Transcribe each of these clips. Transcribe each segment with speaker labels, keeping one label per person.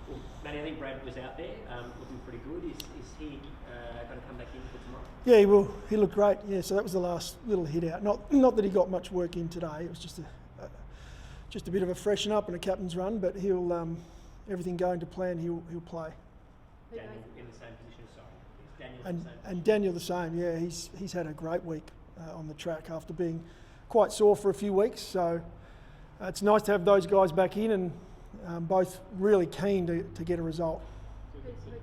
Speaker 1: Well, Matty, I think Brad was out there looking pretty good. Is he going to come back in for tomorrow?
Speaker 2: Yeah, he will. He looked great. Yeah, so that was the last little hit out. Not that he got much work in today. It was just a bit of a freshen up and a captain's run. But he'll everything going to plan. He'll play.
Speaker 1: Daniel in the same position. Sorry, is Daniel
Speaker 2: And
Speaker 1: the same?
Speaker 2: and Daniel the same. Yeah, he's had a great week on the track after being quite sore for a few weeks. So it's nice to have those guys back in and both really keen to get a result.
Speaker 3: Who goes out?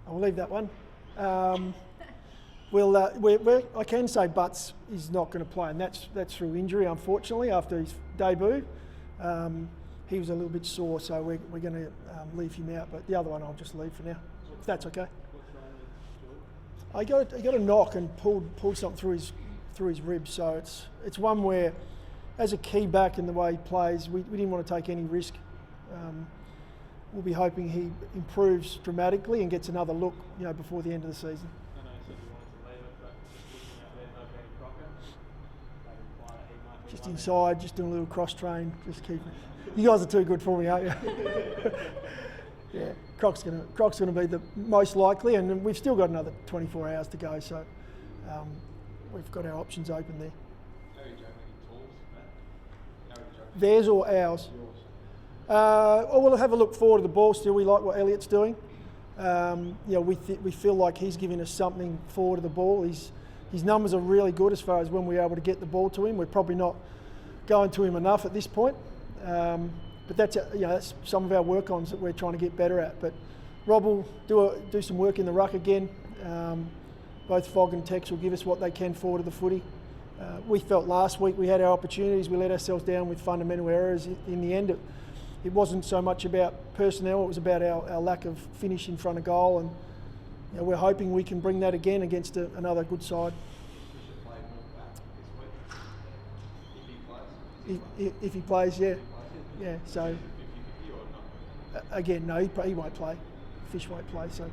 Speaker 2: I will leave that one. I can say Butts is not going to play, and that's through injury, unfortunately, after his debut. He was a little bit sore, so we're going to leave him out. But the other one I'll just leave for now, if that's okay. He got a knock and pulled something through his ribs. So it's one where, as a key back in the way he plays, we didn't want to take any risk. We'll be hoping he improves dramatically and gets another look, before the end of the season.
Speaker 4: I know you said you wanted to leave it, but just looking out there, no Benny Crocker. They imply that he might be
Speaker 2: Just
Speaker 4: one
Speaker 2: inside, just doing a little cross train, just keep it. You guys are too good for me, aren't you? Yeah, Croc's gonna be the most likely, and we've still got another 24 hours to go, so we've got our options open there.
Speaker 4: How are you juggling tools, Matt? How are you juggling?
Speaker 2: Theirs or ours?
Speaker 4: Yours.
Speaker 2: We'll have a look forward to the ball still. We like what Elliot's doing. We feel like he's giving us something forward to the ball. His numbers are really good as far as when we're able to get the ball to him. We're probably not going to him enough at this point. But that's some of our work-ons that we're trying to get better at. But Rob will do some work in the ruck again. Both Fogg and Tex will give us what they can forward to the footy. We felt last week we had our opportunities. We let ourselves down with fundamental errors. In the end, it wasn't so much about personnel. It was about our lack of finish in front of goal. And we're hoping we can bring that again against another good side.
Speaker 4: We should play more back this week. If he plays.
Speaker 2: If he plays, yeah. Yeah, so
Speaker 4: 50-50 or not?
Speaker 2: again, no, he won't play. Fish won't play, so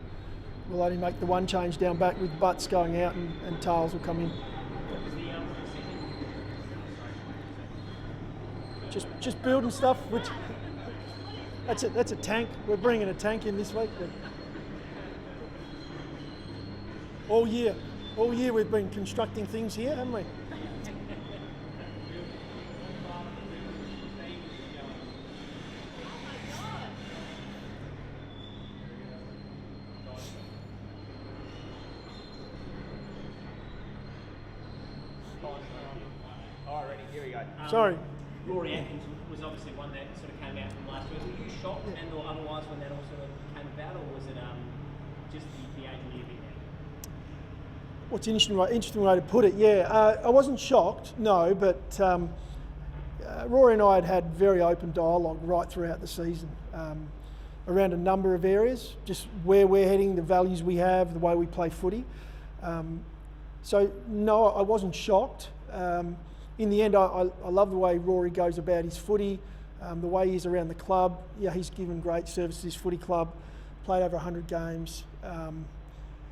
Speaker 2: we'll only make the one change down back with Butts going out and Tales will come in. Just building stuff. Which that's a tank. We're bringing a tank in this week. But all year we've been constructing things here, haven't we?
Speaker 1: Alrighty, here we go.
Speaker 2: Sorry.
Speaker 1: Rory Atkins was obviously one that sort of came out from last week. Were you shocked and or otherwise when that all sort of came about, or was it just the age of year being there?
Speaker 2: What's an interesting way to put it? Yeah, I wasn't shocked, no, but Rory and I had very open dialogue right throughout the season around a number of areas, just where we're heading, the values we have, the way we play footy. So no, I wasn't shocked. In the end, I love the way Rory goes about his footy, the way he is around the club. Yeah, he's given great service to his footy club, played over 100 games.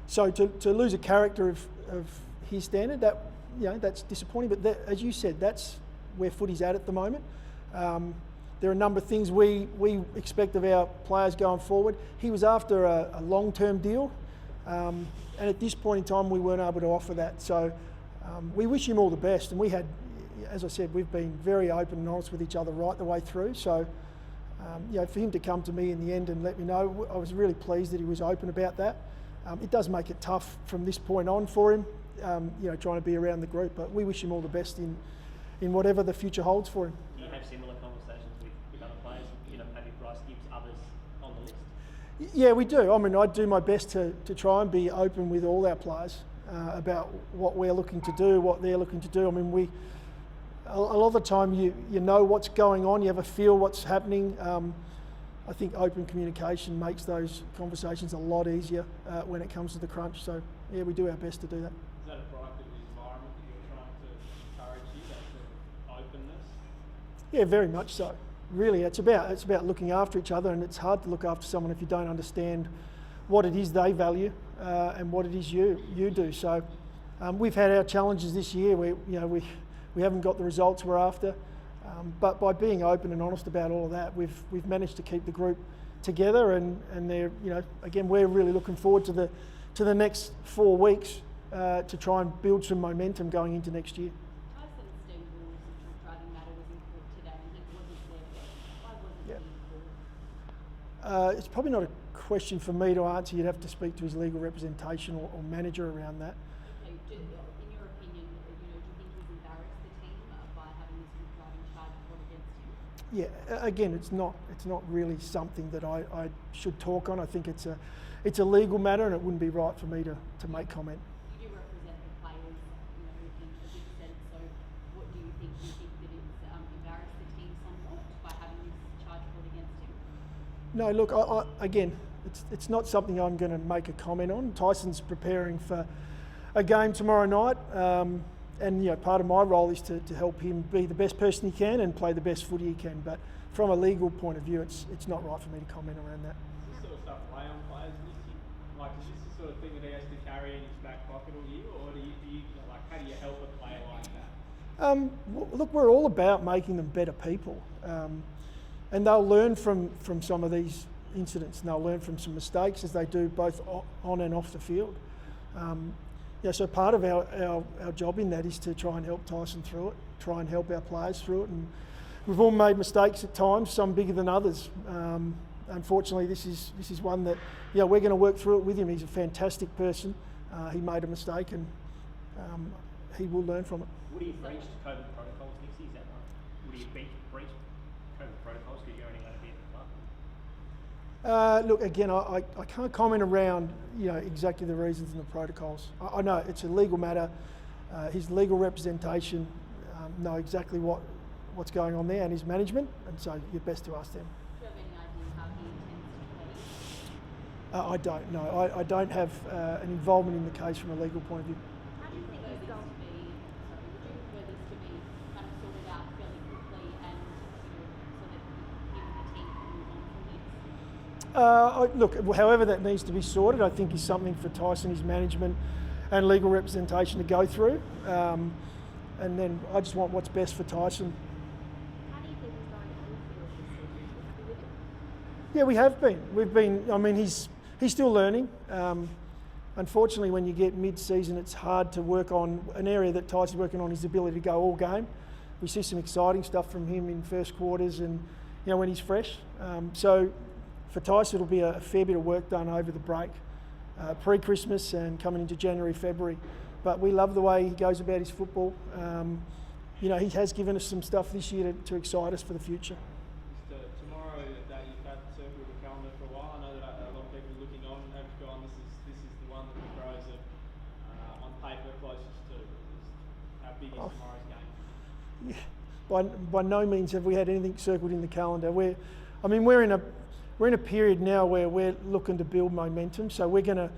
Speaker 2: So to lose a character of his standard, that's disappointing. But as you said, that's where footy's at the moment. There are a number of things we expect of our players going forward. He was after a long-term deal, and at this point in time, we weren't able to offer that. So we wish him all the best, and we had, as I said, we've been very open and honest with each other right the way through. So, for him to come to me in the end and let me know, I was really pleased that he was open about that. It does make it tough from this point on for him, trying to be around the group. But we wish him all the best in whatever the future holds for him.
Speaker 1: Do you have similar conversations with other players? Maybe Bryce Gibbs, others on the list?
Speaker 2: Yeah, we do. I mean, I do my best to try and be open with all our players about what we're looking to do, what they're looking to do. I mean, a lot of the time you know what's going on, you have a feel what's happening. I think open communication makes those conversations a lot easier when it comes to the crunch. So yeah, we do our best to do that.
Speaker 4: Is that a product of the environment that you're trying to encourage you, that sort of openness?
Speaker 2: Yeah, very much so. Really, it's about looking after each other, and it's hard to look after someone if you don't understand what it is they value and what it is you do. So we've had our challenges this year where we haven't got the results we're after. But by being open and honest about all of that, we've managed to keep the group together, and they're, again, we're really looking forward to the next 4 weeks to try and build some momentum going into next year.
Speaker 3: Tyson Stengle's driving matter was in court today, and he wasn't there. Why wasn't he in court?
Speaker 2: It's probably not a question for me to answer. You'd have to speak to his legal representation or manager around that.
Speaker 3: Okay, in your opinion, do you think he's embarrassed the team by having this driving charge brought against him?
Speaker 2: Yeah, again, it's not really something that I should talk on. I think it's a legal matter, and it wouldn't be right for me to make comment.
Speaker 3: You do represent the players, in a big sense. So, what do you think? Do you think that it's embarrassed the team somewhat by having this charge brought against him?
Speaker 2: No, look, again, it's not something I'm going to make a comment on. Tyson's preparing for a game tomorrow night, and part of my role is to help him be the best person he can and play the best footy he can. But from a legal point of view, it's not right for me to comment around that.
Speaker 4: Does this sort of stuff weigh on players? Is this the sort of thing that he has to carry in his back pocket all year, or how do you help a player like that?
Speaker 2: Look, we're all about making them better people, and they'll learn from some of these incidents, and they'll learn from some mistakes as they do both on and off the field. So part of our job in that is to try and help Tyson through it, try and help our players through it, and we've all made mistakes at times, some bigger than others. Unfortunately, this is one that we're going to work through it with him. He's a fantastic person. He made a mistake, and he will learn from it.
Speaker 1: Would he have breached COVID protocols, Nixie? Is that right? Would he have breached COVID protocols because you're only allowed to be at the club?
Speaker 2: Look, again, I can't comment around exactly the reasons and the protocols. I know it's a legal matter. His legal representation know exactly what's going on there, and his management, and so you're best to ask them.
Speaker 3: Do you have any idea how he intends to play?
Speaker 2: I don't know. I don't have an involvement in the case from a legal point of view.
Speaker 3: How do you think would you prefer this to be kind of sorted out fairly quickly, and so that him and the team can move on from this?
Speaker 2: Look, however that needs to be sorted, I think is something for Tyson, his management, and legal representation to go through. And then I just want what's best for Tyson.
Speaker 3: How do you think he's going on the field this season? Are you happy with him?
Speaker 2: Yeah, we have been. We've been. I mean, he's still learning. Unfortunately, when you get mid-season, it's hard to work on an area that Tyson's working on, his ability to go all game. We see some exciting stuff from him in first quarters, and when he's fresh. So for Tyson, it'll be a fair bit of work done over the break, pre-Christmas and coming into January, February. But we love the way he goes about his football. He has given us some stuff this year to excite us for the future.
Speaker 4: Tomorrow, that you've had circled the calendar for a while. I know that a lot of people looking on have gone, this is the one that the Crows are on paper closest to. How big is tomorrow's game?
Speaker 2: Yeah, by no means have we had anything circled in the calendar. We're in a period now where we're looking to build momentum. So we're going to,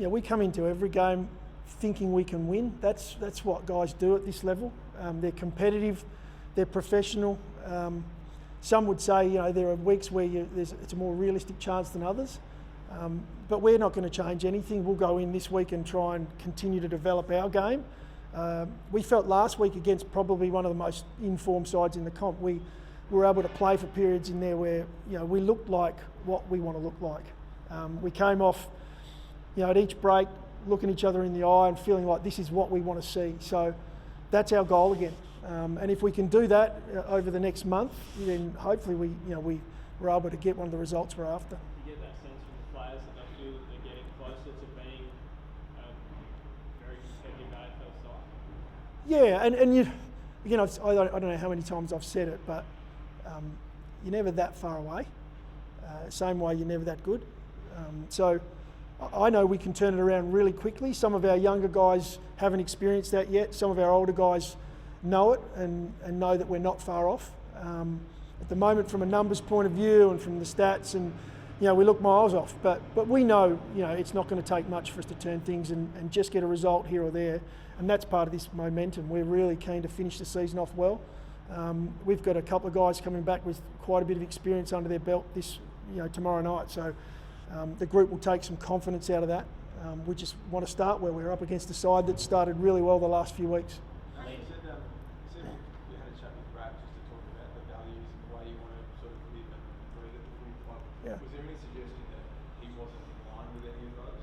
Speaker 2: we come into every game thinking we can win. That's what guys do at this level. They're competitive, they're professional. Some would say there are weeks where it's a more realistic chance than others. But we're not going to change anything. We'll go in this week and try and continue to develop our game. We felt last week against probably one of the most informed sides in the comp, we were able to play for periods in there where we looked like what we want to look like. We came off at each break looking each other in the eye and feeling like this is what we want to see. So that's our goal again. And if we can do that over the next month, then hopefully we're able to get one of the results we're after.
Speaker 4: You get that sense from the players that they feel that they're getting closer to being a very competitive AFL side?
Speaker 2: Yeah, and I don't know how many times I've said it, but you're never that far away. Same way you're never that good. So I know we can turn it around really quickly. Some of our younger guys haven't experienced that yet. Some of our older guys know it and know that we're not far off. At the moment, from a numbers point of view and from the stats, and we look miles off. But we know it's not going to take much for us to turn things and just get a result here or there. And that's part of this momentum. We're really keen to finish the season off well. We've got a couple of guys coming back with quite a bit of experience under their belt tomorrow night. So the group will take some confidence out of that. We just want to start where we're up against a side that started really well the last few weeks.
Speaker 4: You said you had a chat with Brad just to talk
Speaker 2: Yeah.
Speaker 5: Was there any suggestion that he wasn't in line with any of those?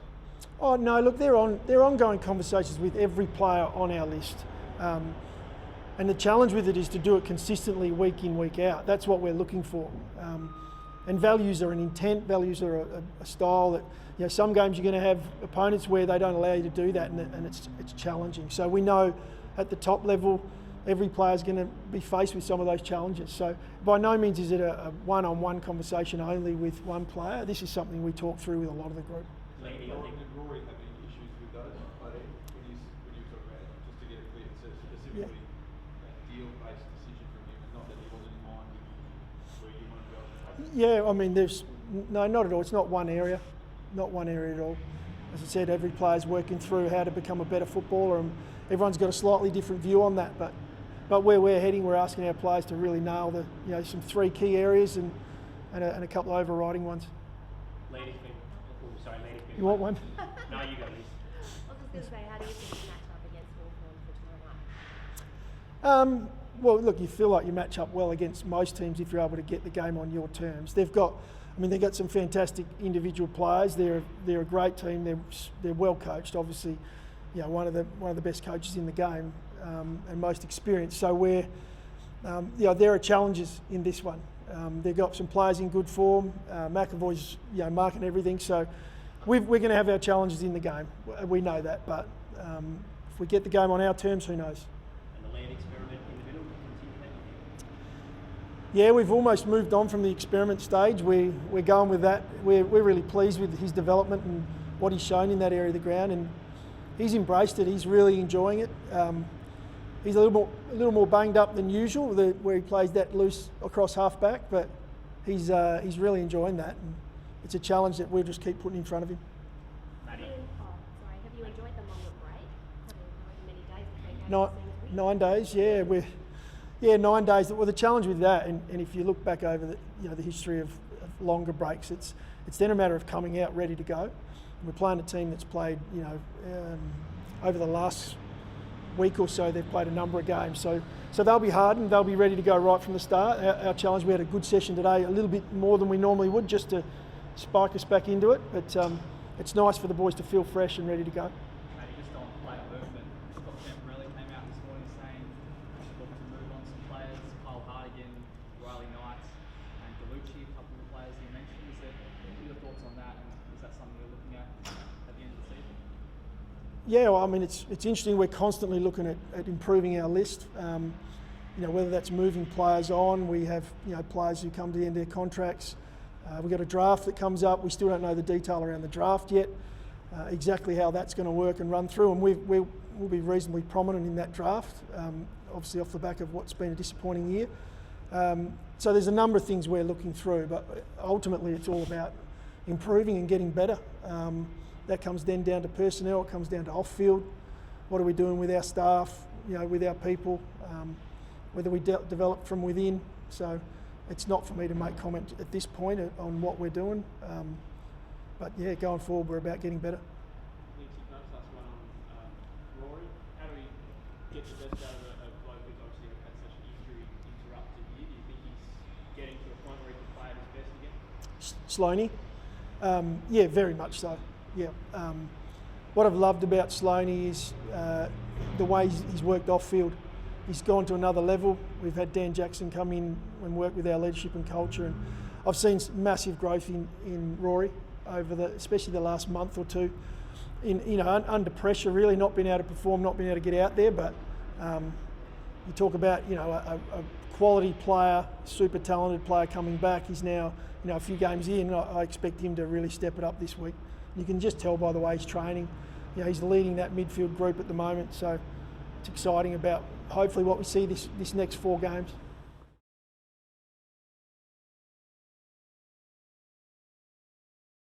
Speaker 2: Oh no, look, they're ongoing conversations with every player on our list, and the challenge with it is to do it consistently, week in, week out. That's what we're looking for. And values are an intent. Values are a style that, you know, some games you're going to have opponents where they don't allow you to do that, and it's challenging. So we know at the top level, every player is going to be faced with some of those challenges. So by no means is it a one-on-one conversation only with one player. This is something we talk through with a lot of the group.
Speaker 5: Did Rory have any issues with those when you talk about it, just to get it clear, so specifically a deal-based decision from him, and not that he wasn't in line with where you want to go?
Speaker 2: Yeah, I mean, no, not at all. It's not one area at all. As I said, every player's working through how to become a better footballer, and everyone's got a slightly different view on that. But where we're heading, we're asking our players to really nail some 3 key areas and a couple of overriding ones.
Speaker 1: Ladies, sorry, ladies.
Speaker 2: You want one?
Speaker 1: No, you go, Liz.
Speaker 3: I was just going to say, how do you think you match up against Hawthorn for tomorrow night?
Speaker 2: Well, look, you feel like you match up well against most teams if you're able to get the game on your terms. They've got some fantastic individual players. They're a great team. They're well coached. Obviously, you know, one of the best coaches in the game, and most experienced. So there are challenges in this one. They've got some players in good form. McAvoy's marking everything. So we're going to have our challenges in the game. We know that, but if we get the game on our terms, who knows?
Speaker 1: And the land experiment in the middle, continue that.
Speaker 2: Yeah, we've almost moved on from the experiment stage. We're going with that. We're really pleased with his development and what he's shown in that area of the ground, and he's embraced it. He's really enjoying it. He's a little more banged up than usual, where he plays that loose across half back, but he's really enjoying that, and it's a challenge that we'll just keep putting in front of him.
Speaker 3: Have you enjoyed the longer break? Many days between games?
Speaker 2: 9 days, yeah. 9 days. Well, the challenge with that, and if you look back over the history of longer breaks, it's then a matter of coming out ready to go. We're playing a team that's played, over the last week or so, they've played a number of games. So they'll be hardened, they'll be ready to go right from the start. Our challenge, we had a good session today, a little bit more than we normally would, just to spike us back into it. But it's nice for the boys to feel fresh and ready to go.
Speaker 4: Maybe just on player movement, Scott Camporelli came out this morning saying we should look to move on some players, Kyle Hartigan, Riley Knight, and Galucci, a couple of the players you mentioned. What are your thoughts on that, and is that something you're looking at the end of the season?
Speaker 2: Yeah, well, I mean, it's interesting. We're constantly looking at improving our list. Whether that's moving players on, we have players who come to the end of their contracts. We've got a draft that comes up. We still don't know the detail around the draft yet, exactly how that's going to work and run through. And we'll be reasonably prominent in that draft, obviously off the back of what's been a disappointing year. So there's a number of things we're looking through, but ultimately it's all about improving and getting better. That comes then down to personnel. It comes down to off-field. What are we doing with our staff? With our people. Whether we develop from within. So it's not for me to make comment at this point on what we're doing. But yeah, going forward, we're about getting better.
Speaker 4: Lindsay, can I just ask one on Rory? How do we get the best out of a bloke who's obviously had such an injury-interrupted year? Do you think he's getting to a point where he can play at his best again?
Speaker 2: Sloaney? Yeah, very much so. Yeah. What I've loved about Sloaney is the way he's worked off-field. He's gone to another level. We've had Dan Jackson come in and work with our leadership and culture, and I've seen massive growth in Rory over especially the last month or two. Under pressure, really not being able to perform, not being able to get out there. But you talk about a quality player, super talented player coming back. He's now a few games in. I expect him to really step it up this week. You can just tell by the way he's training. He's leading that midfield group at the moment, so it's exciting about hopefully what we see this next 4 games.